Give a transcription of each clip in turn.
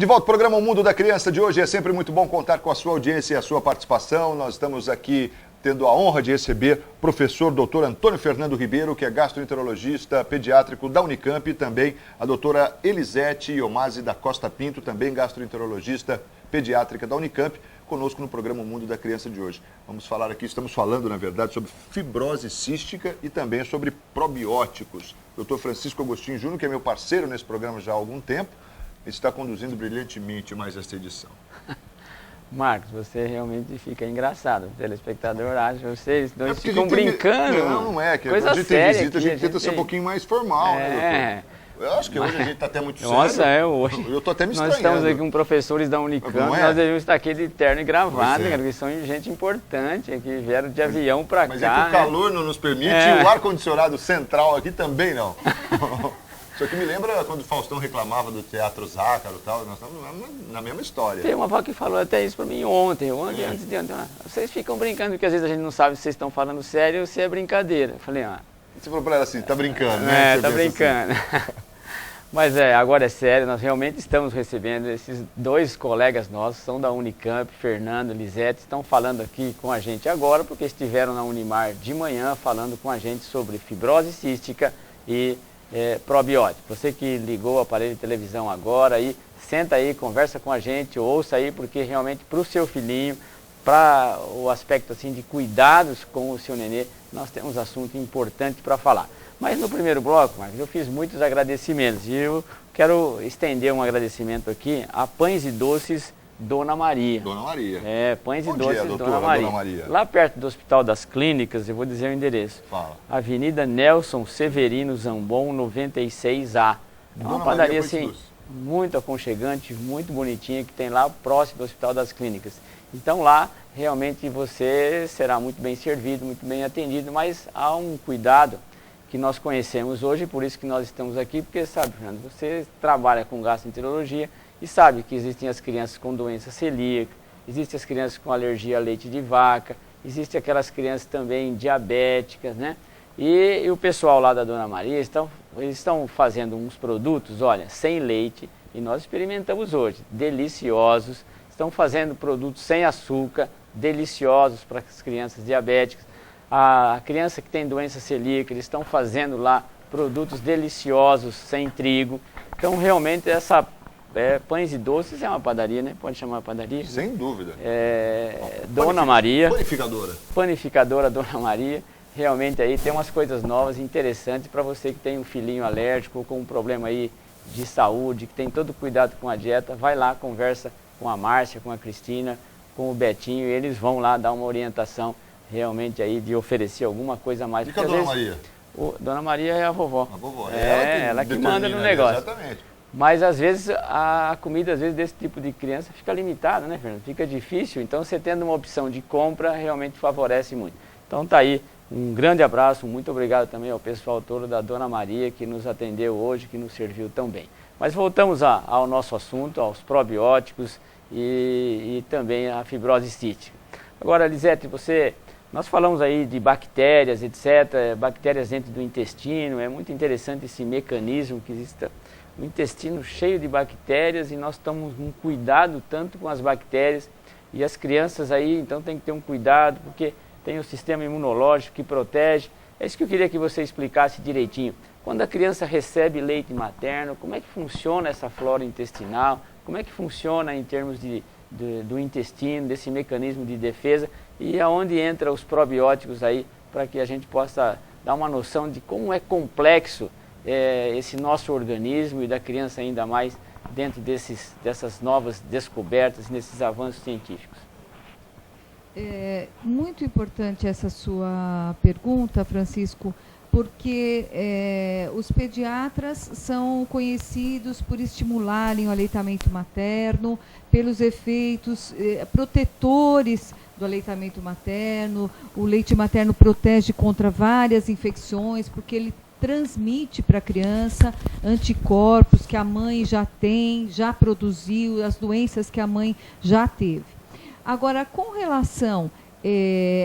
De volta ao programa O Mundo da Criança de hoje. É sempre muito bom contar com a sua audiência e a sua participação. Nós estamos aqui tendo a honra de receber o professor Dr. Antônio Fernando Ribeiro, que é gastroenterologista pediátrico da Unicamp, e também a doutora Elisete Iomase da Costa Pinto, também gastroenterologista pediátrica da Unicamp, conosco no programa O Mundo da Criança de hoje. Vamos falar aqui, estamos falando, na verdade, sobre fibrose cística e também sobre probióticos. Dr. Francisco Agostinho Júnior, que é meu parceiro nesse programa já há algum tempo, está conduzindo brilhantemente mais esta edição. Marcos, você realmente fica engraçado. O telespectador acha, vocês dois ficam brincando. Não é. Que coisa quando a gente séria tem visita, a gente tenta ser um pouquinho mais formal, né, doutor? Eu acho que hoje a gente está até muito sério. Nossa, hoje. Eu estou até me estranhando. Nós estamos aqui com professores da Unicamp, nós devemos estar aqui de terno e gravata, cara, que são gente importante, que vieram de avião para cá. Mas é que o calor não nos permite e o ar-condicionado central aqui também não. Isso aqui me lembra quando o Faustão reclamava do Teatro Zácaro e tal, nós estamos na mesma história. Tem uma avó que falou até isso para mim ontem, antes de ontem. Vocês ficam brincando, porque às vezes a gente não sabe se vocês estão falando sério ou se é brincadeira. Eu falei, Você falou para ela assim, tá brincando, né? Tá brincando. Assim. Mas agora é sério, nós realmente estamos recebendo esses dois colegas nossos, são da Unicamp, Fernando, Lisete, estão falando aqui com a gente agora, porque estiveram na Unimar de manhã falando com a gente sobre fibrose cística e probiótico. Você que ligou o aparelho de televisão agora, aí, senta aí, conversa com a gente, ouça aí, porque realmente para o seu filhinho, para o aspecto assim de cuidados com o seu nenê, nós temos assunto importante para falar. Mas no primeiro bloco, Marcos, eu fiz muitos agradecimentos e eu quero estender um agradecimento aqui a Pães e Doces Dona Maria. Dona Maria. Pães e Doces Dona Maria. Lá perto do Hospital das Clínicas, eu vou dizer o endereço. Fala. Avenida Nelson Severino Zambon, 96A. É uma padaria assim, muito aconchegante, muito bonitinha, que tem lá próximo do Hospital das Clínicas. Então lá, realmente você será muito bem servido, muito bem atendido, mas há um cuidado que nós conhecemos hoje, por isso que nós estamos aqui, porque sabe, Fernando, você trabalha com gastroenterologia, e sabe que existem as crianças com doença celíaca, existem as crianças com alergia a leite de vaca, existem aquelas crianças também diabéticas, né? E o pessoal lá da Dona Maria, eles estão fazendo uns produtos, olha, sem leite, e nós experimentamos hoje, deliciosos. Estão fazendo produtos sem açúcar, deliciosos para as crianças diabéticas. A criança que tem doença celíaca, eles estão fazendo lá produtos deliciosos, sem trigo. Então, realmente, essa... Pães e Doces é uma padaria, né? Pode chamar padaria? Sem dúvida. Dona Maria. Panificadora. Panificadora Dona Maria. Realmente aí tem umas coisas novas, interessantes para você que tem um filhinho alérgico ou com um problema aí de saúde, que tem todo cuidado com a dieta. Vai lá, conversa com a Márcia, com a Cristina, com o Betinho, e eles vão lá dar uma orientação realmente aí de oferecer alguma coisa a mais. E a Dona Maria? Dona Maria é a vovó. A vovó. Ela que manda no negócio. Exatamente. Mas, às vezes, a comida desse tipo de criança fica limitada, né, Fernando? Fica difícil, então você tendo uma opção de compra realmente favorece muito. Então tá aí, um grande abraço, muito obrigado também ao pessoal todo da Dona Maria que nos atendeu hoje, que nos serviu tão bem. Mas voltamos ao nosso assunto, aos probióticos e também a fibrose cística. Agora, Lisete, nós falamos aí de bactérias, etc., bactérias dentro do intestino, é muito interessante esse mecanismo que existe. O intestino cheio de bactérias e nós estamos com cuidado tanto com as bactérias e as crianças aí, então tem que ter um cuidado porque tem o sistema imunológico que protege. É isso que eu queria que você explicasse direitinho. Quando a criança recebe leite materno, como é que funciona essa flora intestinal? Como é que funciona em termos do intestino, desse mecanismo de defesa e aonde entram os probióticos aí para que a gente possa dar uma noção de como é complexo esse nosso organismo e da criança ainda mais dentro dessas novas descobertas, nesses avanços científicos. É muito importante essa sua pergunta, Francisco, porque os pediatras são conhecidos por estimularem o aleitamento materno, pelos efeitos protetores do aleitamento materno. O leite materno protege contra várias infecções, porque ele transmite para a criança anticorpos que a mãe já tem, já produziu, as doenças que a mãe já teve. Agora, com relação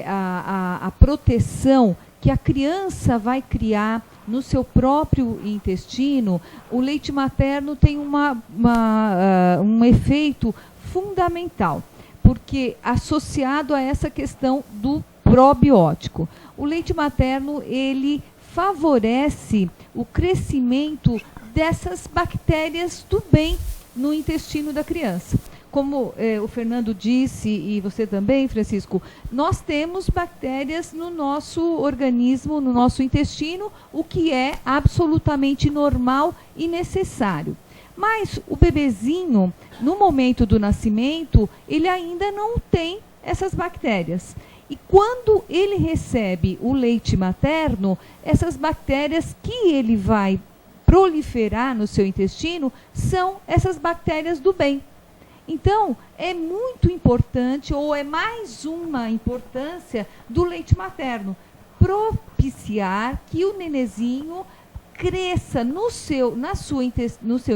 à proteção que que a criança vai criar no seu próprio intestino, o leite materno tem um efeito fundamental, porque associado a essa questão do probiótico. O leite materno, ele favorece o crescimento dessas bactérias do bem no intestino da criança. Como o Fernando disse, e você também, Francisco, nós temos bactérias no nosso organismo, no nosso intestino, o que é absolutamente normal e necessário. Mas o bebezinho, no momento do nascimento, ele ainda não tem essas bactérias. E quando ele recebe o leite materno, essas bactérias que ele vai proliferar no seu intestino são essas bactérias do bem. Então, é muito importante, ou é mais uma importância do leite materno, propiciar que o nenezinho cresça no seu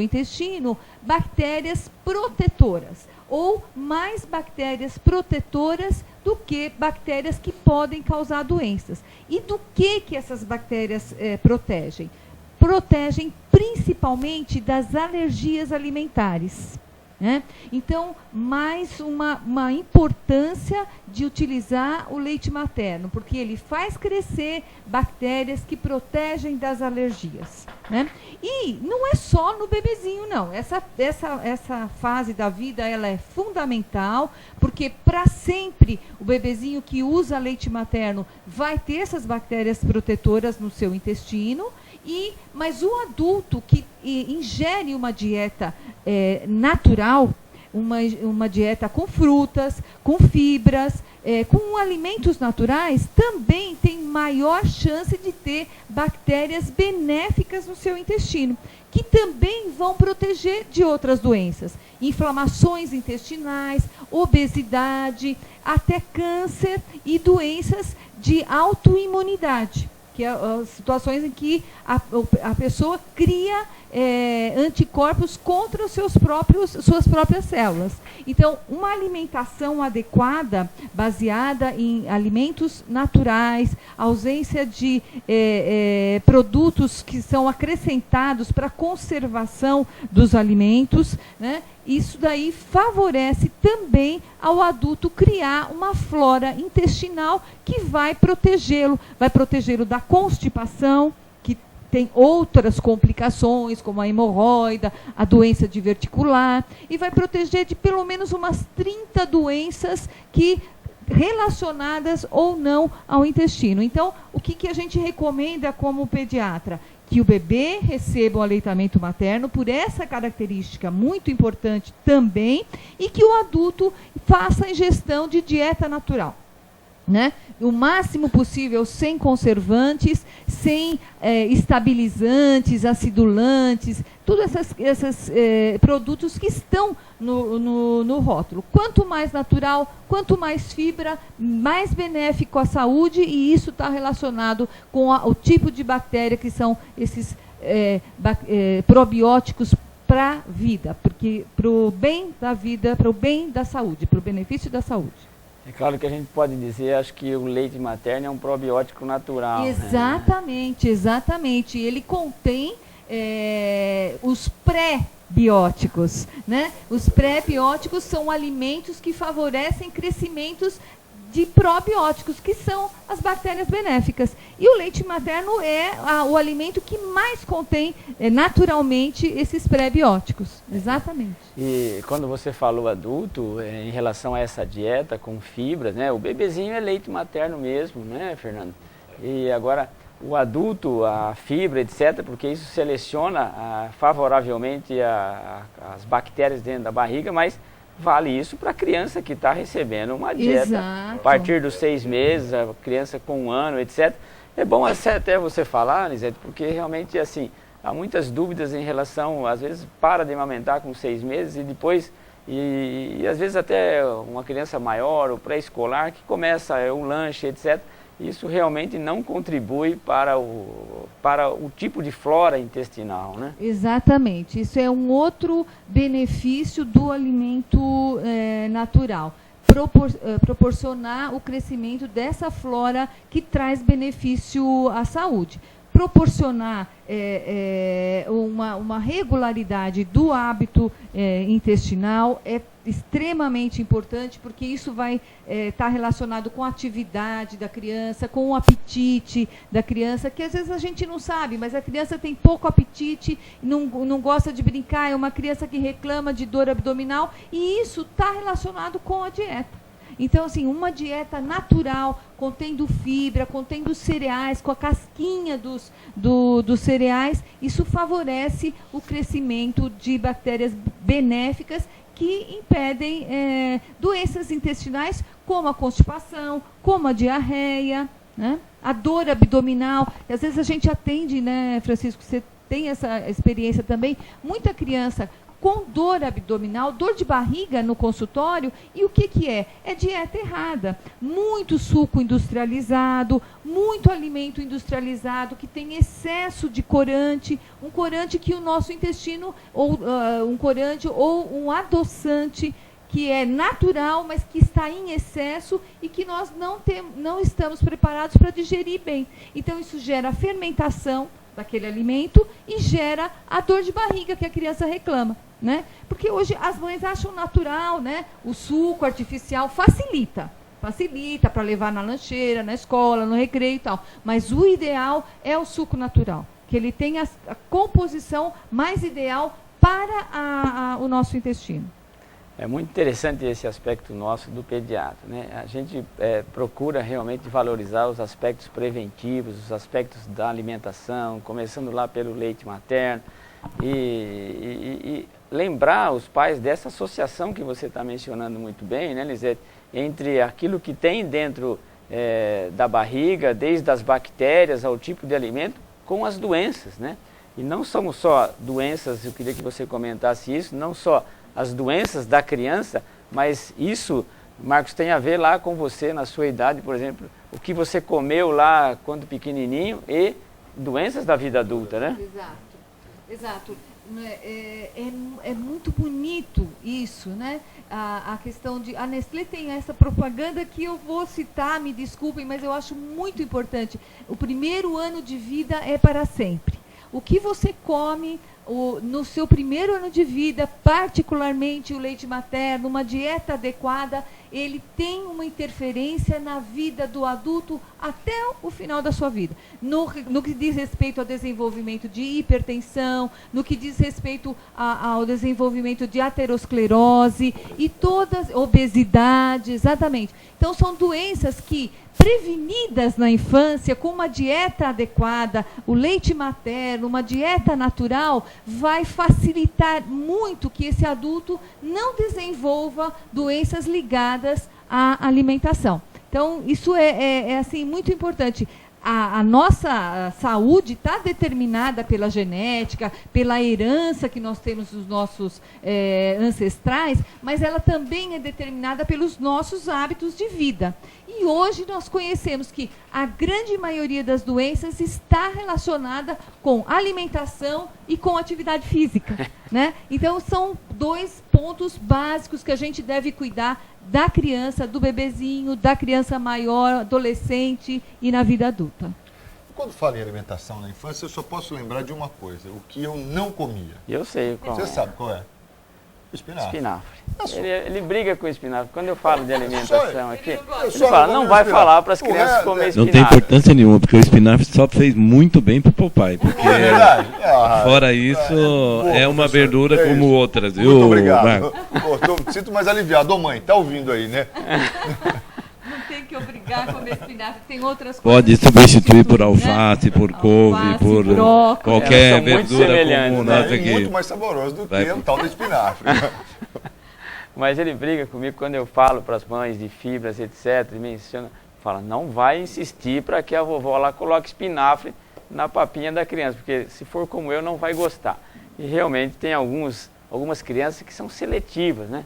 intestino bactérias protetoras, ou mais bactérias protetoras do que bactérias que podem causar doenças. E do que essas bactérias protegem? Protegem principalmente das alergias alimentares. Então, mais uma importância de utilizar o leite materno, porque ele faz crescer bactérias que protegem das alergias. E não é só no bebezinho, não. Essa fase da vida, ela é fundamental, porque para sempre o bebezinho que usa leite materno vai ter essas bactérias protetoras no seu intestino. Mas o adulto que ingere uma dieta natural, uma dieta com frutas, com fibras, com alimentos naturais, também tem maior chance de ter bactérias benéficas no seu intestino, que também vão proteger de outras doenças, inflamações intestinais, obesidade, até câncer e doenças de autoimunidade, que é as situações em que a pessoa cria anticorpos contra suas próprias células. Então, uma alimentação adequada, baseada em alimentos naturais, ausência de produtos que são acrescentados para a conservação dos alimentos, isso daí favorece também ao adulto criar uma flora intestinal que vai protegê-lo da constipação, que tem outras complicações, como a hemorroida, a doença diverticular, e vai proteger de pelo menos umas 30 doenças relacionadas ou não ao intestino. Então, o que a gente recomenda como pediatra? Que o bebê receba o aleitamento materno, por essa característica muito importante também, e que o adulto faça a ingestão de dieta natural. O máximo possível sem conservantes, sem estabilizantes, acidulantes, todos esses produtos que estão no rótulo. Quanto mais natural, quanto mais fibra, mais benéfico à saúde, e isso está relacionado com o tipo de bactéria que são esses probióticos para a vida, porque para o bem da vida, para o bem da saúde, para o benefício da saúde. É claro que a gente pode dizer, acho que o leite materno é um probiótico natural. Exatamente, exatamente. Ele contém os pré-bióticos. Os pré-bióticos são alimentos que favorecem crescimentos de probióticos, que são as bactérias benéficas. E o leite materno é o alimento que mais contém naturalmente esses pré-bióticos. Exatamente. E quando você falou adulto, em relação a essa dieta com fibras, o bebezinho é leite materno mesmo, Fernando? E agora, o adulto, a fibra, etc., porque isso seleciona favoravelmente as bactérias dentro da barriga, mas vale isso para a criança que está recebendo uma dieta. Exato. A partir dos 6 meses, a criança com 1 ano, etc. É bom até você falar, Lisete, porque realmente assim, há muitas dúvidas em relação, às vezes para de amamentar com 6 meses e depois, e às vezes até uma criança maior ou pré-escolar que começa o lanche, etc. Isso realmente não contribui para o tipo de flora intestinal, Exatamente. Isso é um outro benefício do alimento natural. proporcionar o crescimento dessa flora que traz benefício à saúde. Proporcionar uma regularidade do hábito intestinal é extremamente importante, porque isso vai estar relacionado com a atividade da criança, com o apetite da criança, que às vezes a gente não sabe, mas a criança tem pouco apetite, não gosta de brincar, é uma criança que reclama de dor abdominal, e isso está relacionado com a dieta. Então, assim, uma dieta natural, contendo fibra, contendo cereais, com a casquinha dos cereais, isso favorece o crescimento de bactérias benéficas que impedem doenças intestinais, como a constipação, como a diarreia, né? A dor abdominal. E às vezes a gente atende, né, Francisco, você tem essa experiência também, muita criança com dor abdominal, dor de barriga no consultório, e o que é? É dieta errada. Muito suco industrializado, muito alimento industrializado, que tem excesso de corante, um corante que o nosso intestino, ou um corante ou um adoçante, que é natural, mas que está em excesso e que nós não estamos preparados para digerir bem. Então, isso gera fermentação daquele alimento e gera a dor de barriga que a criança reclama, né? Porque hoje as mães acham natural, né? O suco artificial facilita para levar na lancheira, na escola, no recreio e tal. Mas o ideal é o suco natural, que ele tem a composição mais ideal para o nosso intestino. É muito interessante esse aspecto nosso do pediatra, né? A gente procura realmente valorizar os aspectos preventivos, os aspectos da alimentação, começando lá pelo leite materno, e lembrar os pais dessa associação que você está mencionando muito bem, né, Lisete, entre aquilo que tem dentro da barriga, desde as bactérias ao tipo de alimento, com as doenças, né? E não são só doenças, eu queria que você comentasse isso, não só as doenças da criança, mas isso, Marcos, tem a ver lá com você, na sua idade, por exemplo, o que você comeu lá quando pequenininho e doenças da vida adulta, né? Exato. É muito bonito isso, né? A questão de... A Nestlé tem essa propaganda que eu vou citar, me desculpem, mas eu acho muito importante. O primeiro ano de vida é para sempre. O que você come no seu primeiro ano de vida, particularmente o leite materno, uma dieta adequada, ele tem uma interferência na vida do adulto até o final da sua vida. No que diz respeito ao desenvolvimento de hipertensão, no que diz respeito ao desenvolvimento de aterosclerose e todas, obesidade, exatamente. Então, são doenças que, prevenidas na infância, com uma dieta adequada, o leite materno, uma dieta natural, vai facilitar muito que esse adulto não desenvolva doenças ligadas à alimentação. Então, isso é assim, muito importante. A nossa saúde está determinada pela genética, pela herança que nós temos dos nossos ancestrais, mas ela também é determinada pelos nossos hábitos de vida. E hoje nós conhecemos que a grande maioria das doenças está relacionada com alimentação e com atividade física, né? Então, são dois pontos básicos que a gente deve cuidar da criança, do bebezinho, da criança maior, adolescente e na vida adulta. Quando falo em alimentação na infância, eu só posso lembrar de uma coisa, o que eu não comia. Eu sei qual Você sabe qual é? Espinafre. Ele briga com o espinafre. Quando eu falo de alimentação aqui, ele fala, não vai falar para as crianças comer espinafre. Não tem importância nenhuma, porque o espinafre só fez muito bem pro papai. Porque fora isso, é uma verdura como outras. Muito obrigado. Sinto mais aliviado. Ô mãe, tá ouvindo aí, né? Não tem que obrigar a comer espinafre, tem outras coisas. Pode substituir por alface, por couve, por brócolis, qualquer verdura comum. É muito mais saboroso do que o tal do espinafre. Mas ele briga comigo quando eu falo para as mães de fibras, etc. Ele menciona, fala, não vai insistir para que a vovó lá coloque espinafre na papinha da criança, porque se for como eu, não vai gostar. E realmente tem algumas crianças que são seletivas, né?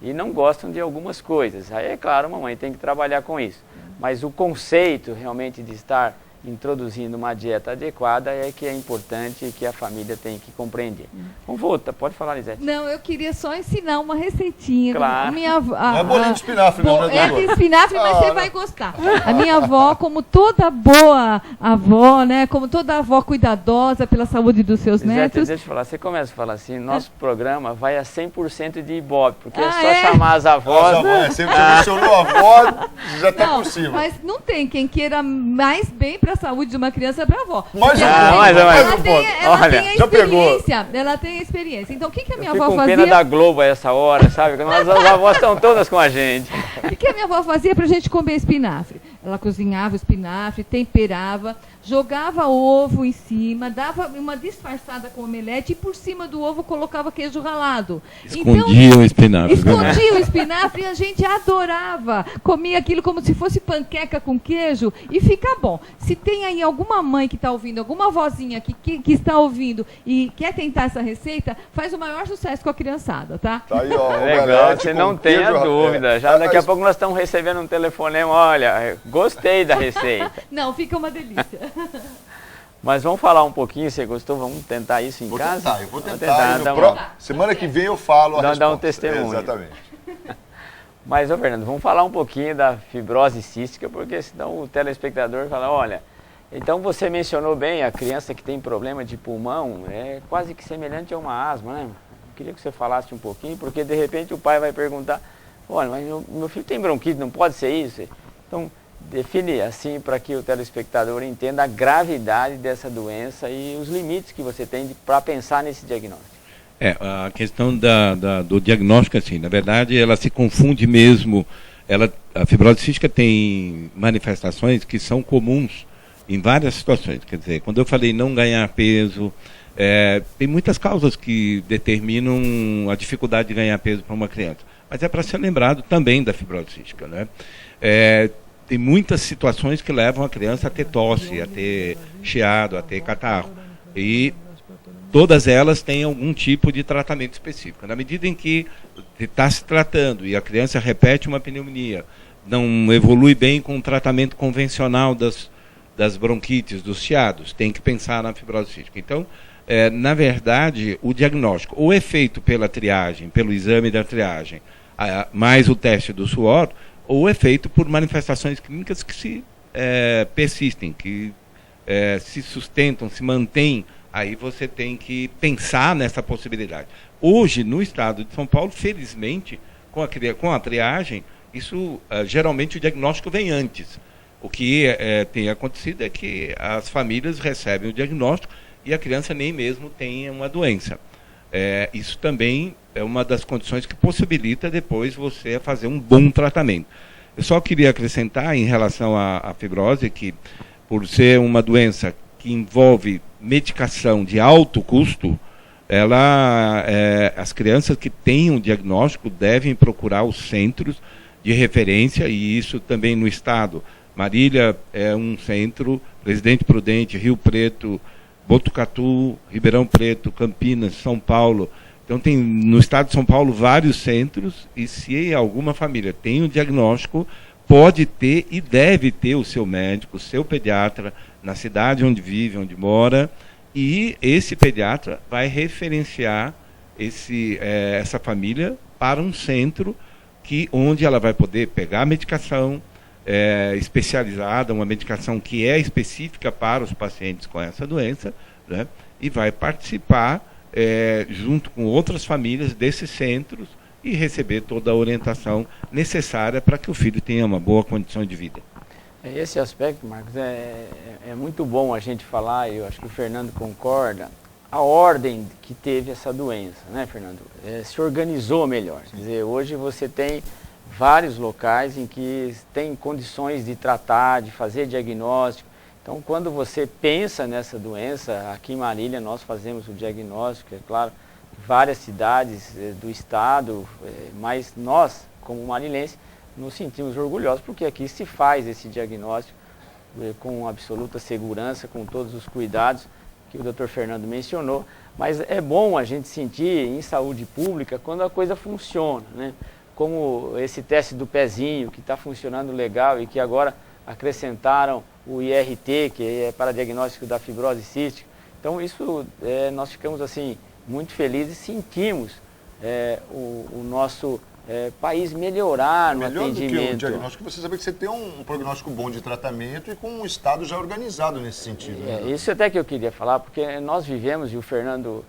E não gostam de algumas coisas. Aí, é claro, a mamãe tem que trabalhar com isso. Mas o conceito realmente de estar introduzindo uma dieta adequada é que é importante e que a família tem que compreender. Vamos voltar, pode falar, Lisete. Não, eu queria só ensinar uma receitinha. Claro. Não é bolinho de espinafre, não, né, é de espinafre, mas você vai gostar. A minha avó, como toda boa avó, né, como toda avó cuidadosa pela saúde dos seus Lisete, netos. deixa eu falar, você começa a falar assim, nosso programa vai a 100% de Ibope, porque é só chamar as avós. Sempre que você mencionou a avó, já está por cima. Mas não tem quem queira mais bem para a saúde de uma criança para a avó. Mais ela tem a já pegou. experiência. Ela tem a experiência. Então, o que a minha Eu avó fico com fazia? pena da Globo a essa hora, sabe? As avós estão todas com a gente. O que a minha avó fazia para a gente comer espinafre? Ela cozinhava o espinafre, temperava, jogava ovo em cima, dava uma disfarçada com omelete e por cima do ovo colocava queijo ralado. Escondia o espinafre. Escondia o espinafre e a gente adorava. Comia aquilo como se fosse panqueca com queijo e fica bom. Se tem aí alguma mãe que está ouvindo, alguma vozinha que está ouvindo e quer tentar essa receita, faz o maior sucesso com a criançada, tá? Tá aí, ó. Legal, você não tenha dúvida. Já daqui a pouco nós estamos recebendo um telefonema, olha, gostei da receita. Não, fica uma delícia. Mas vamos falar um pouquinho, você gostou? Vamos tentar isso em casa? Eu vou tentar. Semana que vem eu falo a resposta. Dar um testemunho. Exatamente. Mas, ô Fernando, vamos falar um pouquinho da fibrose cística, porque senão o telespectador fala, olha, então você mencionou bem, a criança que tem problema de pulmão é quase que semelhante a uma asma, né? Eu queria que você falasse um pouquinho, porque de repente o pai vai perguntar, olha, mas meu filho tem bronquite, não pode ser isso? Então, define assim para que o telespectador entenda a gravidade dessa doença e os limites que você tem para pensar nesse diagnóstico. A questão do diagnóstico, assim, na verdade, ela se confunde mesmo. A fibrose cística tem manifestações que são comuns em várias situações. Quer dizer, quando eu falei não ganhar peso, tem muitas causas que determinam a dificuldade de ganhar peso para uma criança. Mas é para ser lembrado também da fibrose cística, né? Tem muitas situações que levam a criança a ter tosse, a ter chiado, a ter catarro. E todas elas têm algum tipo de tratamento específico. Na medida em que está se tratando e a criança repete uma pneumonia, não evolui bem com o tratamento convencional das bronquites, dos chiados, tem que pensar na fibrose cística. Então, na verdade, o diagnóstico, ou é feito pela triagem, pelo exame da triagem, mais o teste do suor, ou é feito por manifestações clínicas que se persistem, que se sustentam, se mantêm. Aí você tem que pensar nessa possibilidade. Hoje, no estado de São Paulo, felizmente, com a triagem, isso geralmente o diagnóstico vem antes. O que tem acontecido é que as famílias recebem o diagnóstico e a criança nem mesmo tem uma doença. Isso também é uma das condições que possibilita depois você fazer um bom tratamento. Eu só queria acrescentar em relação à fibrose que, por ser uma doença que envolve medicação de alto custo, as crianças que têm um diagnóstico devem procurar os centros de referência, e isso também no estado. Marília é um centro, Presidente Prudente, Rio Preto, Botucatu, Ribeirão Preto, Campinas, São Paulo. Então tem no estado de São Paulo vários centros, e se alguma família tem um diagnóstico, pode ter e deve ter o seu médico, o seu pediatra, na cidade onde vive, onde mora, e esse pediatra vai referenciar essa família para um centro onde ela vai poder pegar a medicação especializada, uma medicação que é específica para os pacientes com essa doença, né, e vai participar junto com outras famílias desses centros e receber toda a orientação necessária para que o filho tenha uma boa condição de vida. Esse aspecto, Marcos, é muito bom a gente falar, e eu acho que o Fernando concorda, a ordem que teve essa doença, né, Fernando? Se organizou melhor. Quer dizer, hoje você tem vários locais em que tem condições de tratar, de fazer diagnóstico. Então, quando você pensa nessa doença, aqui em Marília nós fazemos o diagnóstico, é claro, várias cidades do estado, mas nós, como marilenses, nos sentimos orgulhosos porque aqui se faz esse diagnóstico com absoluta segurança, com todos os cuidados que o Dr. Fernando mencionou, mas é bom a gente sentir em saúde pública quando a coisa funciona, né? Como esse teste do pezinho que está funcionando legal e que agora acrescentaram o IRT, que é para diagnóstico da fibrose cística. Então isso, nós ficamos assim muito felizes e sentimos o nosso país melhorar no atendimento. Melhor do que o diagnóstico, você saber que você tem um prognóstico bom de tratamento e com um estado já organizado nesse sentido. Né? Isso até que eu queria falar, porque nós vivemos, e o Fernando,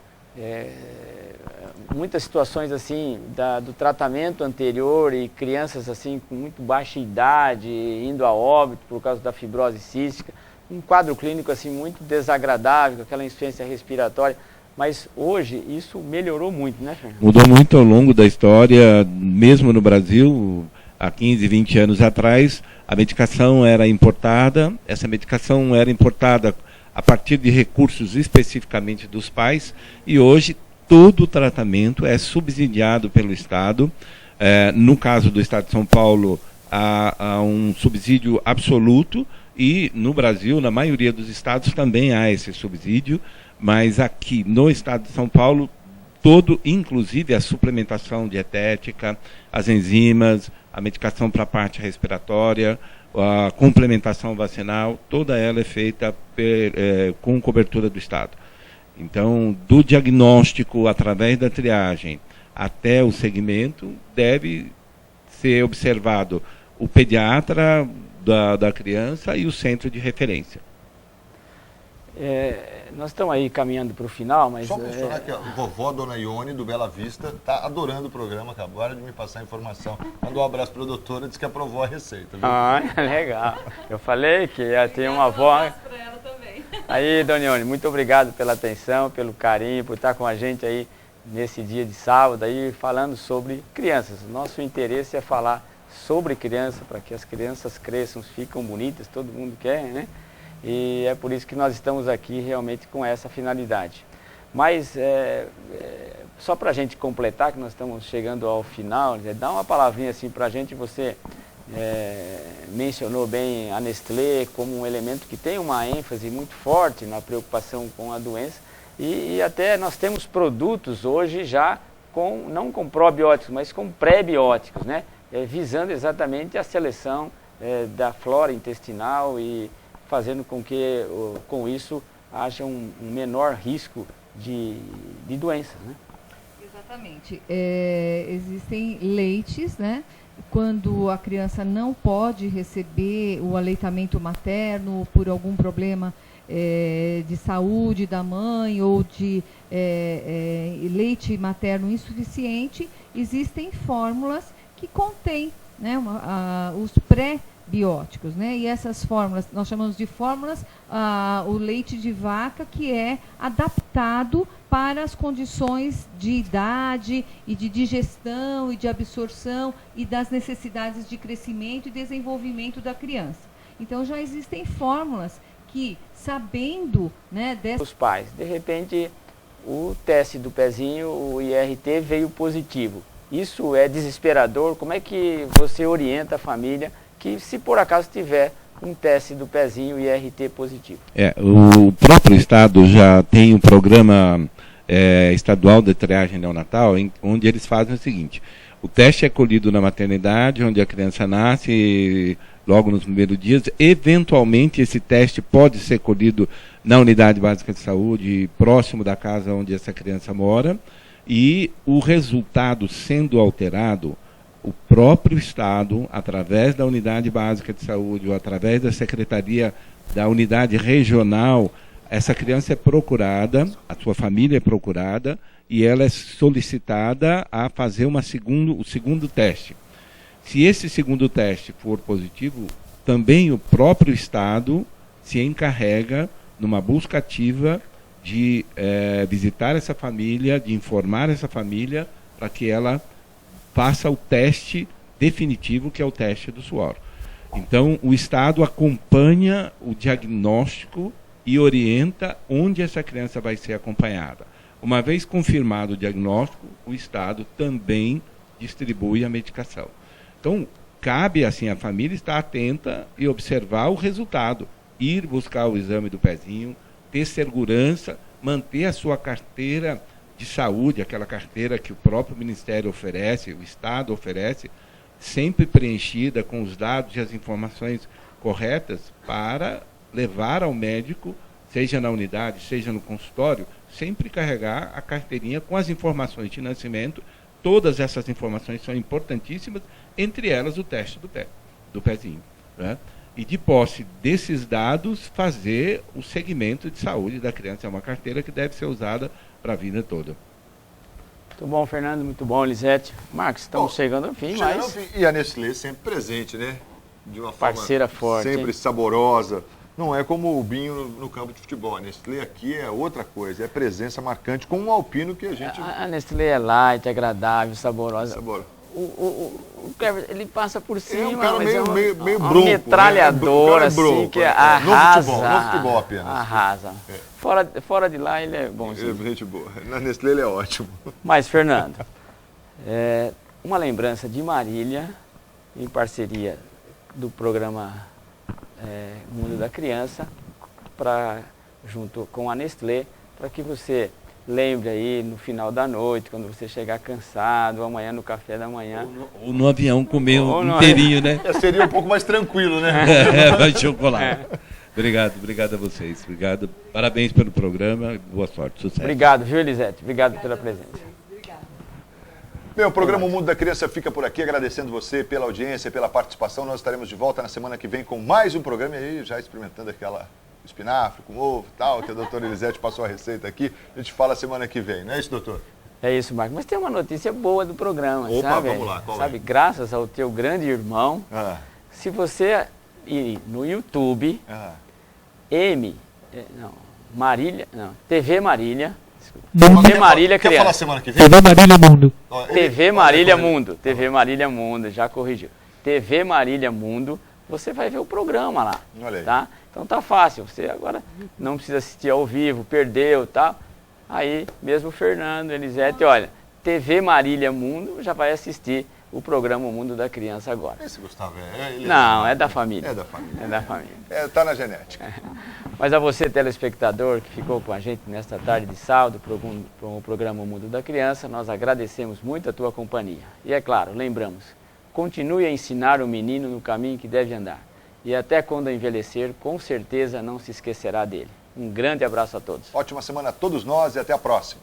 muitas situações assim do tratamento anterior e crianças assim com muito baixa idade, indo a óbito por causa da fibrose cística, um quadro clínico assim muito desagradável, aquela insuficiência respiratória. Mas hoje isso melhorou muito, né, Fernando? Mudou muito ao longo da história, mesmo no Brasil, há 15, 20 anos atrás, a medicação era importada, essa medicação era importada a partir de recursos especificamente dos pais, e hoje todo o tratamento é subsidiado pelo Estado. No caso do Estado de São Paulo, há um subsídio absoluto, e no Brasil, na maioria dos estados, também há esse subsídio. Mas aqui no estado de São Paulo, inclusive a suplementação dietética, as enzimas, a medicação para a parte respiratória, a complementação vacinal, toda ela é feita com cobertura do Estado. Então, do diagnóstico através da triagem até o segmento, deve ser observado o pediatra da criança e o centro de referência. Nós estamos aí caminhando para o final, mas... Só mencionar que a vovó Dona Ione, do Bela Vista, está adorando o programa, acabaram de me passar a informação. Mandou um abraço para a doutora, disse que aprovou a receita. Viu? Ah, legal. Eu falei que ia ter uma avó... ela também. Aí, Dona Ione, muito obrigado pela atenção, pelo carinho, por estar com a gente aí nesse dia de sábado, aí falando sobre crianças. Nosso interesse é falar sobre criança, para que as crianças cresçam, ficam bonitas, todo mundo quer, né? E é por isso que nós estamos aqui realmente com essa finalidade. Mas só para a gente completar, que nós estamos chegando ao final, dá uma palavrinha assim para a gente. Você mencionou bem a Nestlé como um elemento que tem uma ênfase muito forte na preocupação com a doença, e até nós temos produtos hoje já não com probióticos, mas com pré-bióticos, né? Visando exatamente a seleção da flora intestinal e fazendo com que, com isso, haja um menor risco de doenças, né? Exatamente. Existem leites, né? Quando a criança não pode receber o aleitamento materno por algum problema de saúde da mãe ou de leite materno insuficiente, existem fórmulas que contêm, né, os pré-bióticos, né? E essas fórmulas, nós chamamos de fórmulas, o leite de vaca, que é adaptado para as condições de idade e de digestão e de absorção e das necessidades de crescimento e desenvolvimento da criança. Então já existem fórmulas que, sabendo, né, os pais, de repente, o teste do pezinho, o IRT, veio positivo. Isso é desesperador. Como é que você orienta a família que, se por acaso tiver um teste do pezinho IRT positivo? O próprio Estado já tem um programa estadual de triagem neonatal, onde eles fazem o seguinte: o teste é colhido na maternidade, onde a criança nasce, logo nos primeiros dias. Eventualmente, esse teste pode ser colhido na unidade básica de saúde, próximo da casa onde essa criança mora, e o resultado sendo alterado, o próprio Estado, através da unidade básica de saúde ou através da secretaria da unidade regional, essa criança é procurada, a sua família é procurada, e ela é solicitada a fazer o segundo teste. Se esse segundo teste for positivo, também o próprio Estado se encarrega, numa busca ativa, de visitar essa família, de informar essa família, para que ela faça o teste definitivo, que é o teste do suor. Então, o Estado acompanha o diagnóstico e orienta onde essa criança vai ser acompanhada. Uma vez confirmado o diagnóstico, o Estado também distribui a medicação. Então, cabe assim a família estar atenta e observar o resultado, ir buscar o exame do pezinho, ter segurança, manter a sua carteira de saúde, aquela carteira que o próprio Ministério oferece, o Estado oferece, sempre preenchida com os dados e as informações corretas para levar ao médico, seja na unidade, seja no consultório, sempre carregar a carteirinha com as informações de nascimento. Todas essas informações são importantíssimas, entre elas o teste do pezinho, né? E de posse desses dados, fazer o segmento de saúde da criança. É uma carteira que deve ser usada para a vida toda. Muito bom, Fernando, muito bom, Elisete. Marcos, estamos chegando ao fim, mas... E a Nestlé sempre presente, né? De uma parceira forma forte, sempre hein? Saborosa. Não é como o Binho no campo de futebol. A Nestlé aqui é outra coisa, é presença marcante com um alpino que a gente... A Nestlé é light, agradável, saborosa. Sabor. O Cleber, ele passa por cima, É um cara mas meio uma bronco, metralhadora, né? assim, Bronco, que é. arrasa. No futebol apenas. Arrasa. É. Fora de lá, ele é bonzinho. É gente boa. Na Nestlé ele é ótimo. Mas, Fernando, uma lembrança de Marília, em parceria do programa Mundo da Criança, junto com a Nestlé, para que você lembre aí no final da noite, quando você chegar cansado, amanhã no café da manhã. Ou no avião comer inteirinho, né? Seria um pouco mais tranquilo, né? Vai chocolate. Obrigado a vocês. Obrigado. Parabéns pelo programa. Boa sorte. Sucesso. Obrigado, viu, Elisete? Obrigado pela presença. Bem, o programa O Mundo da Criança fica por aqui, agradecendo você pela audiência, pela participação. Nós estaremos de volta na semana que vem com mais um programa e aí já experimentando aquela espinafre com ovo e tal, que a doutora Elisete passou a receita aqui. A gente fala semana que vem, não é isso, doutor? É isso, Marcos. Mas tem uma notícia boa do programa, Opa, sabe? vamos lá, qual sabe, é? graças ao teu grande irmão, se você ir no YouTube, TV Marília, TV Marília Quer Criança. falar semana que vem? TV Marília Mundo. TV Marília Mundo, TV Marília Mundo, já corrigiu. TV Marília Mundo, você vai ver o programa lá, Olha aí. tá? Então tá fácil, você agora não precisa assistir ao vivo, perdeu, tá? Aí mesmo o Fernando, Elisete, olha, TV Marília Mundo já vai assistir o programa O Mundo da Criança agora. Esse Gustavo Não, é da família. É da família. É da família. Tá na genética. Mas a você, telespectador, que ficou com a gente nesta tarde de sábado, para o programa O Mundo da Criança, nós agradecemos muito a tua companhia. E é claro, lembramos, continue a ensinar o menino no caminho que deve andar. E até quando envelhecer, com certeza não se esquecerá dele. Um grande abraço a todos. Ótima semana a todos nós e até a próxima.